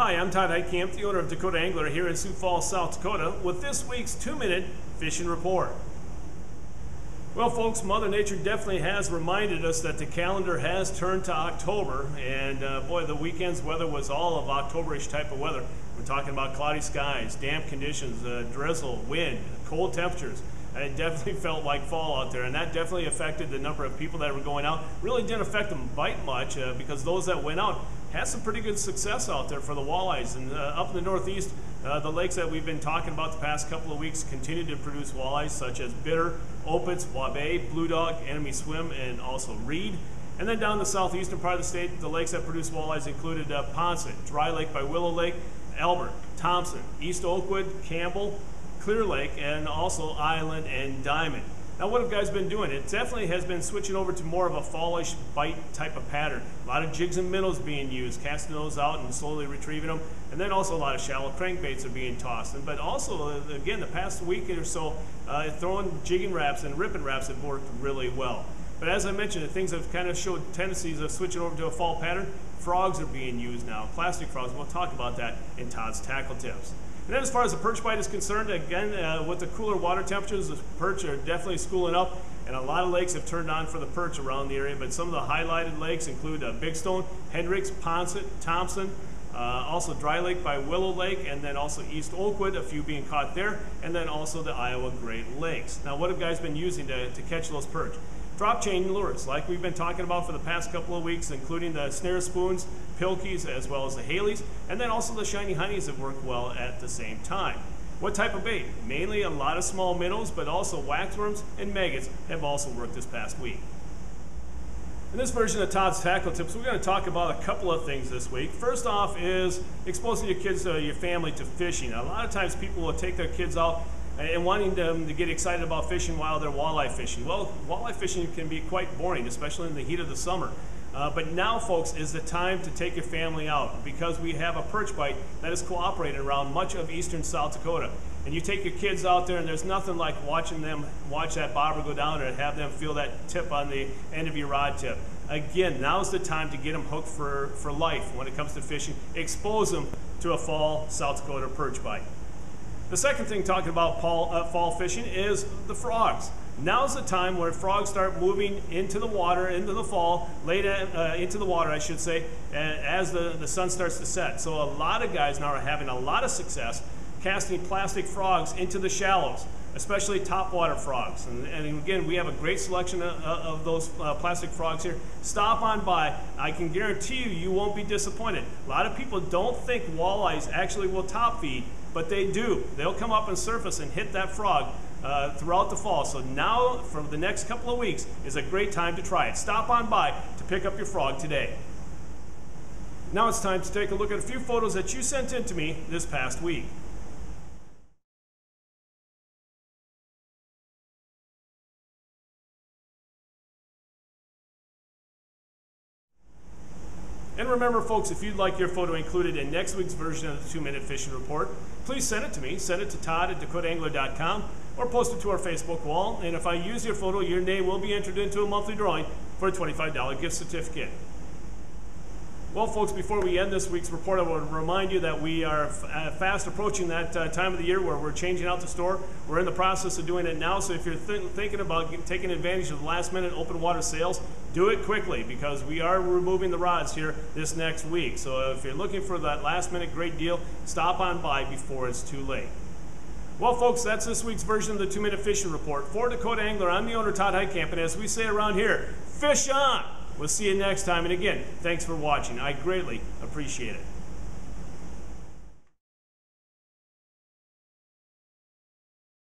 Hi, I'm Todd Heitkamp, the owner of Dakota Angler here in Sioux Falls, South Dakota, with this week's 2-minute fishing report. Well, folks, Mother Nature definitely has reminded us that the calendar has turned to October, and boy, the weekend's weather was all of October-ish type of weather. We're talking about cloudy skies, damp conditions, drizzle, wind, cold temperatures. It definitely felt like fall out there, and that definitely affected the number of people that were going out. Really didn't affect them bite much because those that went out had some pretty good success out there for the walleyes. And up in the Northeast, the lakes that we've been talking about the past couple of weeks continue to produce walleyes such as Bitter, Opitz, Wabe, Blue Dog, Enemy Swim, and also Reed. And then down the southeastern part of the state, the lakes that produce walleyes included Ponset, Dry Lake by Willow Lake, Albert, Thompson, East Oakwood, Campbell, Clear Lake, and also Island and Diamond. Now, what have guys been doing? It definitely has been switching over to more of a fallish bite type of pattern. A lot of jigs and minnows being used, casting those out and slowly retrieving them. And then also a lot of shallow crankbaits are being tossed. But also, again, the past week or so, throwing jigging wraps and ripping wraps have worked really well. But as I mentioned, things have kind of showed tendencies of switching over to a fall pattern. Frogs are being used now, plastic frogs. We'll talk about that in Todd's Tackle Tips. And then as far as the perch bite is concerned, again, with the cooler water temperatures, the perch are definitely schooling up, and a lot of lakes have turned on for the perch around the area. But some of the highlighted lakes include Big Stone, Hendricks, Ponset, Thompson, also Dry Lake by Willow Lake, and then also East Oakwood, a few being caught there, and then also the Iowa Great Lakes. Now, what have guys been using to catch those perch? Drop chain lures, like we've been talking about for the past couple of weeks, including the snare spoons, pilkies, as well as the Haleys, and then also the shiny honeys have worked well at the same time. What type of bait? Mainly a lot of small minnows, but also waxworms and maggots have also worked this past week. In this version of Todd's Tackle Tips, we're going to talk about a couple of things this week. First off is exposing your kids, your family to fishing. A lot of times people will take their kids out and wanting them to get excited about fishing while they're walleye fishing. Well, walleye fishing can be quite boring, especially in the heat of the summer. But now, folks, is the time to take your family out because we have a perch bite that is cooperating around much of eastern South Dakota. And you take your kids out there, and there's nothing like watching them watch that bobber go down and have them feel that tip on the end of your rod tip. Again, now's the time to get them hooked for life when it comes to fishing. Expose them to a fall South Dakota perch bite. The second thing talking about fall fishing is the frogs. Now's the time where frogs start moving into the water, into the fall, into the water, I should say, as the sun starts to set. So a lot of guys now are having a lot of success casting plastic frogs into the shallows, especially topwater frogs. And again, we have a great selection of those plastic frogs here. Stop on by. I can guarantee you, you won't be disappointed. A lot of people don't think walleyes actually will top feed, but they do. They'll come up and surface and hit that frog throughout the fall. So now, for the next couple of weeks, is a great time to try it. Stop on by to pick up your frog today. Now it's time to take a look at a few photos that you sent in to me this past week. And remember, folks, if you'd like your photo included in next week's version of the 2-Minute Fishing Report, please send it to me. Send it to todd@dakotaangler.com or post it to our Facebook wall. And if I use your photo, your name will be entered into a monthly drawing for a $25 gift certificate. Well, folks, before we end this week's report, I want to remind you that we are fast approaching that time of the year where we're changing out the store. We're in the process of doing it now, so if you're thinking about taking advantage of the last-minute open water sales, do it quickly because we are removing the rods here this next week. So if you're looking for that last-minute great deal, stop on by before it's too late. Well, folks, that's this week's version of the 2-Minute Fishing Report. For Dakota Angler, I'm the owner, Todd Heitkamp, and as we say around here, fish on! We'll see you next time, and again, thanks for watching. I greatly appreciate it.